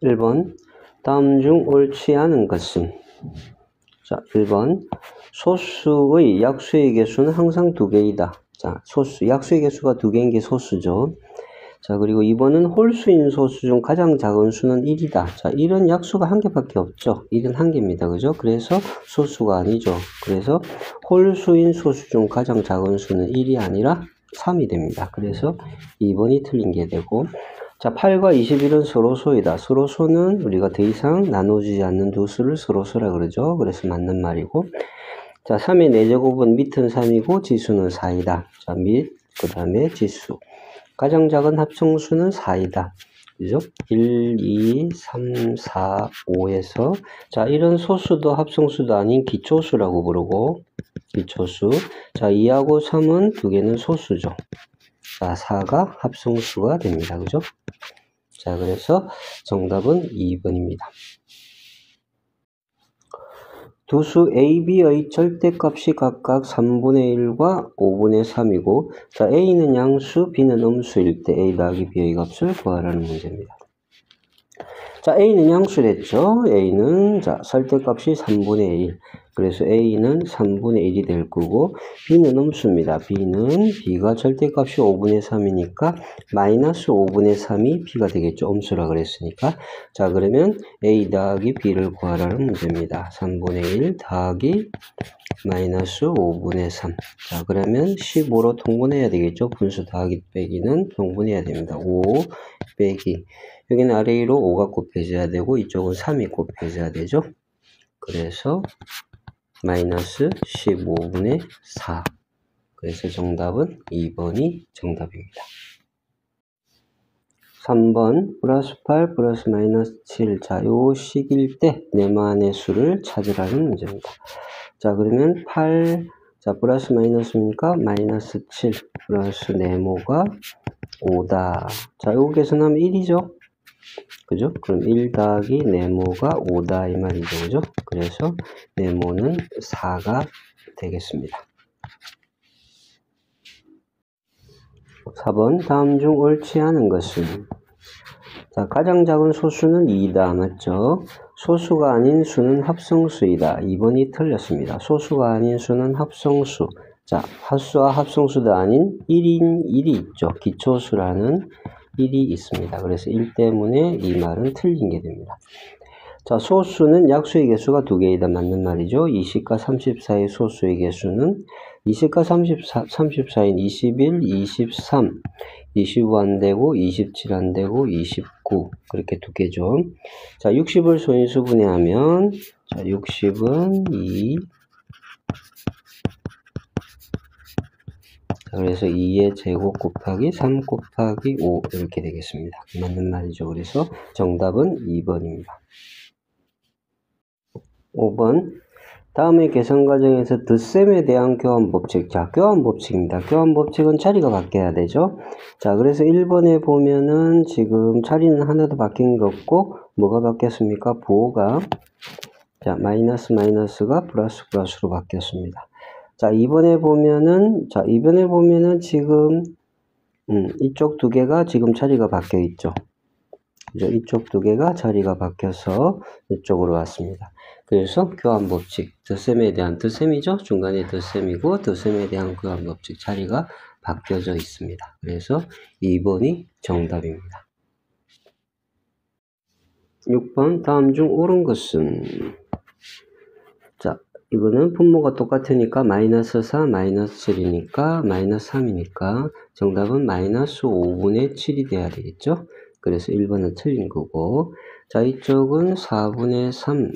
1번 다음 중 옳지 않은 것은? 자, 1번 소수의 약수의 개수는 항상 2개이다. 자, 약수의 개수가 2개인 게 소수죠. 자, 그리고 2번은 홀수인 소수 중 가장 작은 수는 1이다. 자, 1은 약수가 1개밖에 없죠. 1은 1개입니다. 그죠? 그래서 소수가 아니죠. 그래서 홀수인 소수 중 가장 작은 수는 1이 아니라 3이 됩니다. 그래서 2번이 틀린 게 되고, 자, 8과 21은 서로소이다. 서로소는 우리가 더 이상 나눠지지 않는 두 수를 서로소라 그러죠. 그래서 맞는 말이고, 자, 3의 4제곱은 밑은 3이고 지수는 4이다. 자, 그 다음에 지수. 가장 작은 합성수는 4이다. 그죠? 1, 2, 3, 4, 5에서, 자, 이런 소수도 합성수도 아닌 기초수라고 부르고, 기초수. 자, 2하고 3은 2개는 소수죠. 자, 4가 합성수가 됩니다. 그죠? 자, 그래서 정답은 2번입니다. 두 수 A, B의 절대값이 각각 3분의 1과 5분의 3이고, 자, A는 양수, B는 음수일 때 A 더하기 B의 값을 구하라는 문제입니다. 자, A는 양수랬죠. A는, 자, 절대값이 3분의 1. 그래서 A는 3분의 1이 될 거고, B는 음수입니다. B가 절대값이 5분의 3이니까, 마이너스 5분의 3이 B가 되겠죠. 음수라 그랬으니까. 자, 그러면 A 더하기 B를 구하라는 문제입니다. 3분의 1 더하기 마이너스 5분의 3. 자, 그러면 15로 통분해야 되겠죠. 분수 더하기 빼기는 통분해야 됩니다. 5 빼기. 여기는 아래 위로 5가 곱해져야 되고 이쪽은 3이 곱해져야 되죠. 그래서 마이너스 15분의 4. 그래서 정답은 2번이 정답입니다. 3번 플러스 8 플러스 마이너스 7. 자, 요 식일 때 네모안의 수를 찾으라는 문제입니다. 자, 그러면 8, 자, 플러스 마이너스니까 마이너스 7 플러스 네모가 5다. 자, 요거 계산하면 1이죠. 그죠? 그럼 1 더하기 네모가 5다 이 말이죠. 그죠? 그래서 네모는 4가 되겠습니다. 4번 다음 중 옳지 않은 것은? 자, 가장 작은 소수는 2다. 맞죠? 소수가 아닌 수는 합성수이다. 2번이 틀렸습니다. 소수가 아닌 수는 합성수. 자, 합수와 합성수도 아닌 1인 1이 있죠. 기초수라는 1이 있습니다. 그래서 1 때문에 이 말은 틀린 게 됩니다. 자, 소수는 약수의 개수가 2개이다. 맞는 말이죠. 20과 34의 소수의 개수는 20과 34인 21, 23, 25 안 되고 27 안 되고 29 그렇게 2개죠. 자, 60을 소인수 분해하면 자, 60은 2. 그래서 2의 제곱 곱하기 3 곱하기 5 이렇게 되겠습니다. 맞는 말이죠. 그래서 정답은 2번입니다. 5번 다음의 계산 과정에서 덧셈에 대한 교환법칙. 자, 교환법칙입니다. 교환법칙은 자리가 바뀌어야 되죠. 자, 그래서 1번에 보면은 지금 자리는 하나도 바뀐 게 없고 뭐가 바뀌었습니까? 부호가 자, 마이너스가 플러스로 바뀌었습니다. 자, 2번에 보면은 지금 이쪽 2개가 지금 자리가 바뀌어 있죠. 그죠? 이쪽 2개가 자리가 바뀌어서 이쪽으로 왔습니다. 그래서 교환법칙, 덧셈에 대한 덧셈이죠. 중간에 덧셈이고 덧셈에 대한 교환법칙 자리가 바뀌어져 있습니다. 그래서 2번이 정답입니다. 6번 다음 중 옳은 것은? 자, 이거는 분모가 똑같으니까 마이너스 4, 마이너스 7이니까 마이너스 3이니까 정답은 마이너스 5분의 7이 돼야 되겠죠. 그래서 1번은 틀린 거고, 자, 이쪽은 4분의 3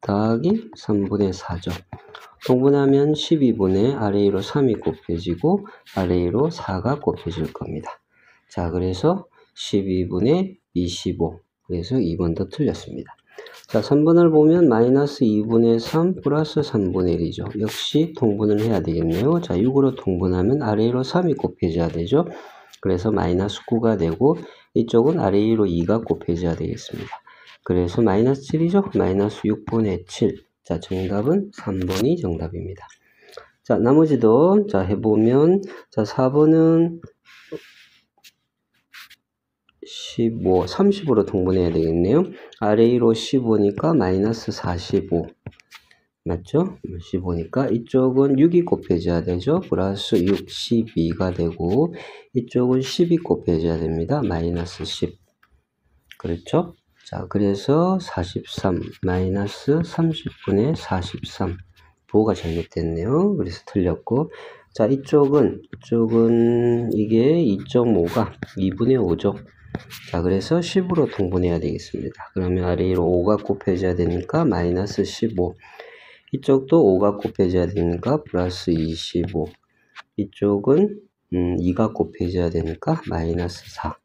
더하기 3분의 4죠. 통분하면 12분의 아래 위로 3이 곱해지고 아래 위로 4가 곱해질 겁니다. 자, 그래서 12분의 25. 그래서 2번도 틀렸습니다. 자, 3번을 보면 마이너스 2분의 3 플러스 3분의 1이죠. 역시 통분을 해야 되겠네요. 자, 6으로 통분하면 아래 위로 3이 곱해져야 되죠. 그래서 마이너스 9가 되고 이쪽은 아래 위로 2가 곱해져야 되겠습니다. 그래서 마이너스 7이죠. 마이너스 6분의 7. 자, 정답은 3번이 정답입니다. 자, 나머지도 자 해보면 자 4번은 15, 30으로 통분해야 되겠네요. 아래 1호 15니까 마이너스 45. 맞죠? 15니까 이쪽은 6이 곱해져야 되죠. 플러스 6, 12가 되고 이쪽은 10이 곱해져야 됩니다. 마이너스 10. 그렇죠? 자, 그래서 43 마이너스 30분의 43. 부호가 잘못됐네요. 그래서 틀렸고. 자, 이쪽은 이게 2.5가 2분의 5죠. 자, 그래서 10으로 통분해야 되겠습니다. 그러면 아래 1호 5가 곱해져야 되니까 마이너스 15. 이쪽도 5가 곱해져야 되니까 플러스 25. 이쪽은 2가 곱해져야 되니까 마이너스 4.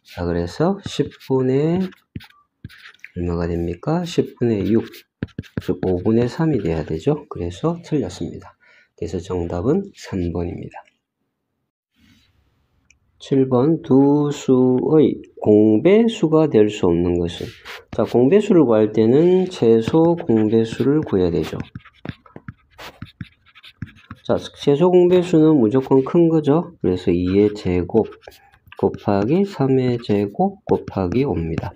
자, 그래서 10분의 얼마가 됩니까? 10분의 6, 즉 5분의 3이 돼야 되죠. 그래서 틀렸습니다. 그래서 정답은 3번입니다. 7번 두 수의 공배수가 될 수 없는 것은, 자, 공배수를 구할 때는 최소 공배수를 구해야 되죠. 자, 최소 공배수는 무조건 큰 거죠. 그래서 2의 제곱 곱하기 3의 제곱 곱하기 5입니다.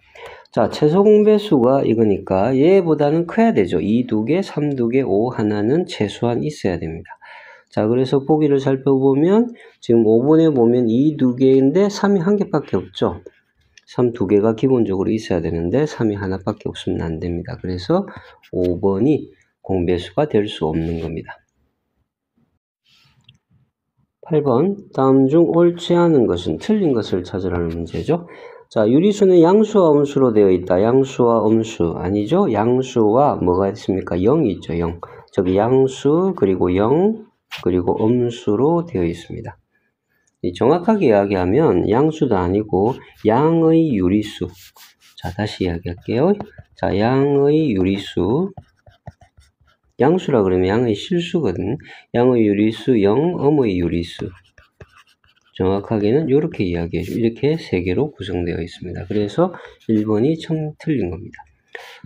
자, 최소 공배수가 이거니까 얘보다는 커야 되죠. 2 2개, 3 2개, 5 하나는 최소한 있어야 됩니다. 자, 그래서 보기를 살펴보면 지금 5번에 보면 2 2개인데 3이 1개밖에 없죠. 3 2개가 기본적으로 있어야 되는데 3이 하나밖에 없으면 안 됩니다. 그래서 5번이 공배수가 될 수 없는 겁니다. 8번 다음 중 옳지 않은 것은, 틀린 것을 찾으라는 문제죠. 자, 유리수는 양수와 음수로 되어 있다. 양수와 음수 아니죠. 양수와 뭐가 있습니까? 0이 있죠. 0. 저기 양수 그리고 0 그리고 음수로 되어 있습니다. 정확하게 이야기하면 양수도 아니고 양의 유리수. 자, 다시 이야기할게요. 자, 양의 유리수. 양수라 그러면 양의 실수거든. 양의 유리수 0, 음의 유리수. 정확하게는 이렇게 이야기해줘. 이렇게 세 개로 구성되어 있습니다. 그래서 1번이 참 틀린 겁니다.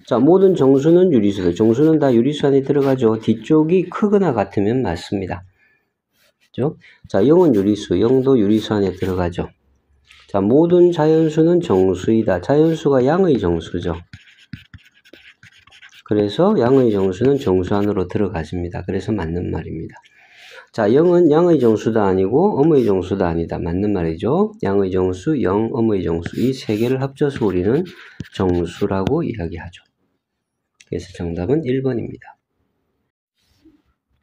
자, 모든 정수는 유리수다. 정수는 다 유리수 안에 들어가죠. 뒤쪽이 크거나 같으면 맞습니다. 그죠? 자, 0은 유리수, 0도 유리수 안에 들어가죠. 자, 모든 자연수는 정수이다. 자연수가 양의 정수죠. 그래서 양의 정수는 정수 안으로 들어가집니다. 그래서 맞는 말입니다. 자, 0은 양의 정수도 아니고 음의 정수도 아니다. 맞는 말이죠. 양의 정수, 0, 음의 정수 이 세 개를 합쳐서 우리는 정수라고 이야기하죠. 그래서 정답은 1번입니다.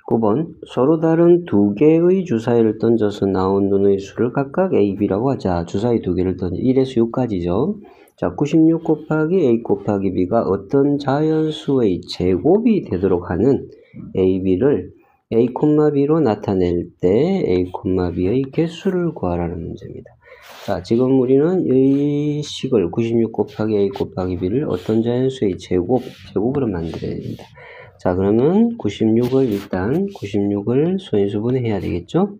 9번 서로 다른 두 개의 주사위를 던져서 나온 눈의 수를 각각 A, B라고 하자. 주사위 두 개를 던져 1에서 6까지죠. 자, 96 곱하기 A 곱하기 B가 어떤 자연수의 제곱이 되도록 하는 A, B를 A, B로 나타낼 때 A, B의 개수를 구하라는 문제입니다. 자, 지금 우리는 이 식을 96 곱하기 A 곱하기 B를 어떤 자연수의 제곱으로 만들어야 됩니다. 자, 그러면 96을 소인수분해 해야 되겠죠?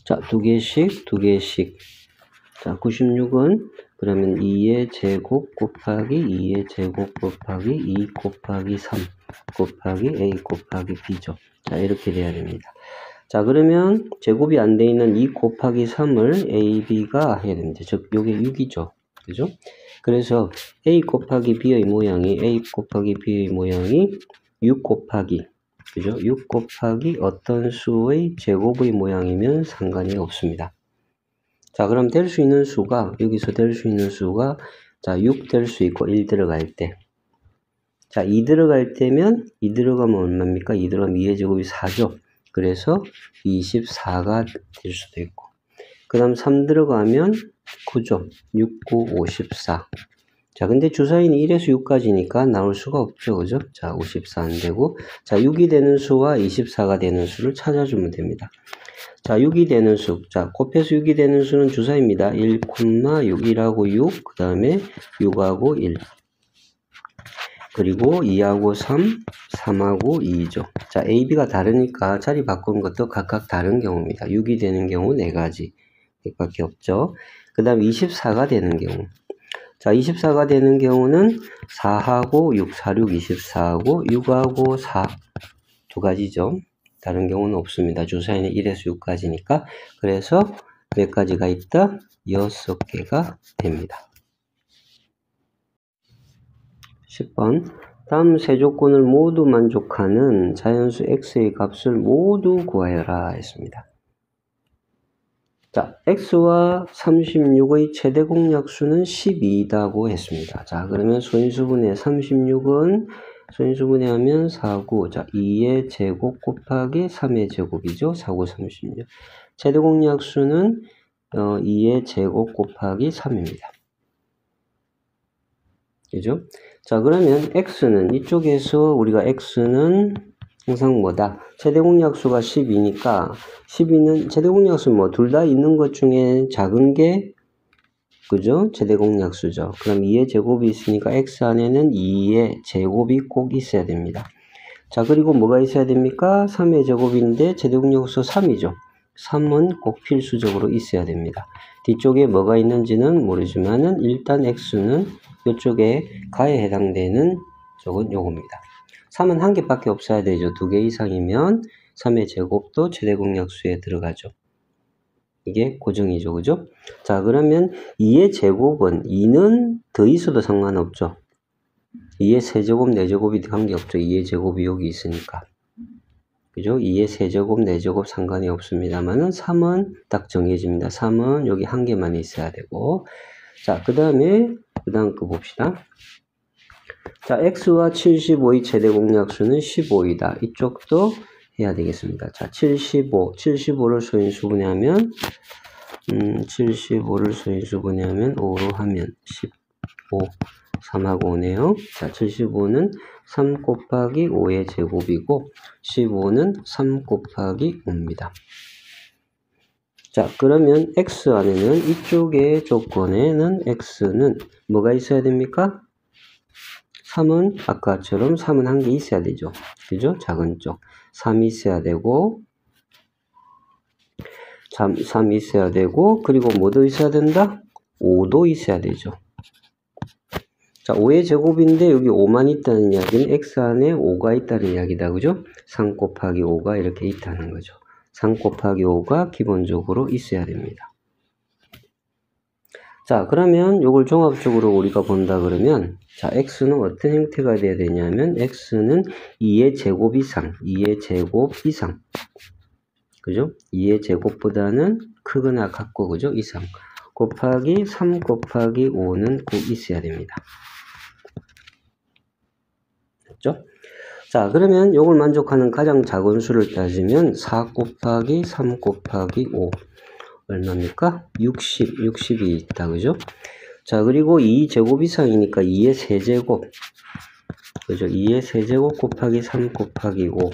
자, 두 개씩. 자, 96은 그러면 2의 제곱 곱하기 2의 제곱 곱하기 2 곱하기 3 곱하기 A 곱하기 B죠. 자, 이렇게 돼야 됩니다. 자, 그러면 제곱이 안 돼 있는 2 곱하기 3을 A, B가 해야 됩니다. 즉, 요게 6이죠. 그죠? 그래서 A 곱하기 B의 모양이 6 곱하기 그죠? 6 곱하기 어떤 수의 제곱의 모양이면 상관이 없습니다. 자, 그럼 될 수 있는 수가, 여기서 될 수 있는 수가, 자, 6 될 수 있고 1 들어갈 때. 자, 2 들어갈 때면, 2 들어가면 얼마입니까? 2 들어가면 2의 제곱이 4죠. 그래서 24가 될 수도 있고. 그 다음 3 들어가면 9죠. 6, 9, 54. 자, 근데 주사위는 1에서 6까지니까 나올 수가 없죠. 그죠? 자, 54 안 되고. 자, 6이 되는 수와 24가 되는 수를 찾아주면 됩니다. 자, 6이 되는 수. 자, 곱해서 6이 되는 수는 주사입니다. 1, 6, 1하고 6, 그 다음에 6하고 1. 그리고 2하고 3, 3하고 2죠. 자, A, B가 다르니까 자리 바꾼 것도 각각 다른 경우입니다. 6이 되는 경우 4가지. 밖에 없죠. 그 다음 24가 되는 경우. 자, 24가 되는 경우는 4하고 6, 4, 6, 24하고 6하고 4 두 가지죠. 다른 경우는 없습니다. 주사위는 1에서 6까지니까. 그래서 몇 가지가 있다? 6개가 됩니다. 10번. 다음 세 조건을 모두 만족하는 자연수 x의 값을 모두 구하여라 했습니다. 자, x와 36의 최대 공약수는 12이라고 했습니다. 자, 그러면 소인수분해 36은 소인수분해하면 4구. 자, 2의 제곱 곱하기 3의 제곱이죠. 4구 36. 최대 공약수는 2의 제곱 곱하기 3입니다. 그죠? 자, 그러면 x는 이쪽에서 우리가 x는 항상 뭐다? 최대 공약수가 12니까 12는 최대 공약수 뭐 둘 다 있는 것 중에 작은 게 그죠? 최대 공약수죠. 그럼 2의 제곱이 있으니까 x 안에는 2의 제곱이 꼭 있어야 됩니다. 자, 그리고 뭐가 있어야 됩니까? 3의 제곱인데 최대 공약수 3이죠. 3은 꼭 필수적으로 있어야 됩니다. 뒤쪽에 뭐가 있는지는 모르지만은 일단 x는 이쪽에 가에 해당되는 쪽은 요겁니다. 3은 한 개밖에 없어야 되죠. 2개 이상이면 3의 제곱도 최대 공약수에 들어가죠. 이게 고정이죠. 그죠? 자, 그러면 2의 제곱은 2는 더 있어도 상관없죠. 2의 세제곱, 4제곱이 관계없죠. 2의 제곱이 여기 있으니까. 그죠? 2의 세제곱, 4제곱 상관이 없습니다만은 3은 딱 정해집니다. 3은 여기 한 개만 있어야 되고. 자, 그 다음 거 봅시다. 자, x와 75의 최대 공약수는 15이다. 이쪽도 해야 되겠습니다. 자, 75를 소인수분해하면 5로 하면 15, 3하고 5네요. 자, 75는 3 곱하기 5의 제곱이고 15는 3 곱하기 5입니다. 자, 그러면 x 안에는 이쪽의 조건에는 x는 뭐가 있어야 됩니까? 3은 아까처럼 3은 한 개 있어야 되죠. 그죠? 작은 쪽. 3이 있어야 되고 3 있어야 되고 그리고 뭐도 있어야 된다? 5도 있어야 되죠. 자, 5의 제곱인데 여기 5만 있다는 이야기는 x 안에 5가 있다는 이야기다. 그죠? 3 곱하기 5가 이렇게 있다는 거죠. 3 곱하기 5가 기본적으로 있어야 됩니다. 자, 그러면 이걸 종합적으로 우리가 본다 그러면 자, x는 어떤 형태가 돼야 되냐면 x는 2의 제곱 이상, 2의 제곱 이상. 그죠? 2의 제곱보다는 크거나 같고 그죠? 이상. 곱하기 3 곱하기 5는 꼭 있어야 됩니다. 됐죠? 자, 그러면 이걸 만족하는 가장 작은 수를 따지면 4 곱하기 3 곱하기 5 얼마입니까? 60이 있다. 그죠? 자, 그리고 2제곱 이상이니까 2의 세제곱. 그죠? 2의 세제곱 곱하기 3 곱하기 5.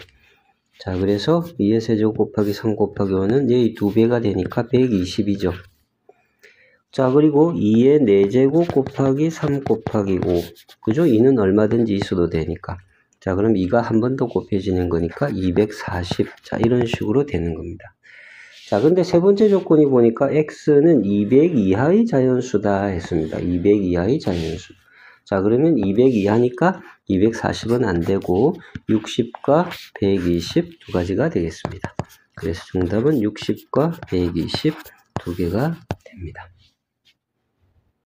자, 그래서 2의 세제곱 곱하기 3 곱하기 5는 얘의 2배가 되니까 120이죠. 자, 그리고 2의 4제곱 곱하기 3 곱하기 5. 그죠? 2는 얼마든지 있어도 되니까. 자, 그럼 2가 한 번 더 곱해지는 거니까 240. 자, 이런 식으로 되는 겁니다. 자, 근데 세 번째 조건이 보니까 x는 200 이하의 자연수다 했습니다. 200 이하의 자연수. 자, 그러면 200 이하니까 240은 안 되고 60과 120 두 가지가 되겠습니다. 그래서 정답은 60과 120 두 개가 됩니다.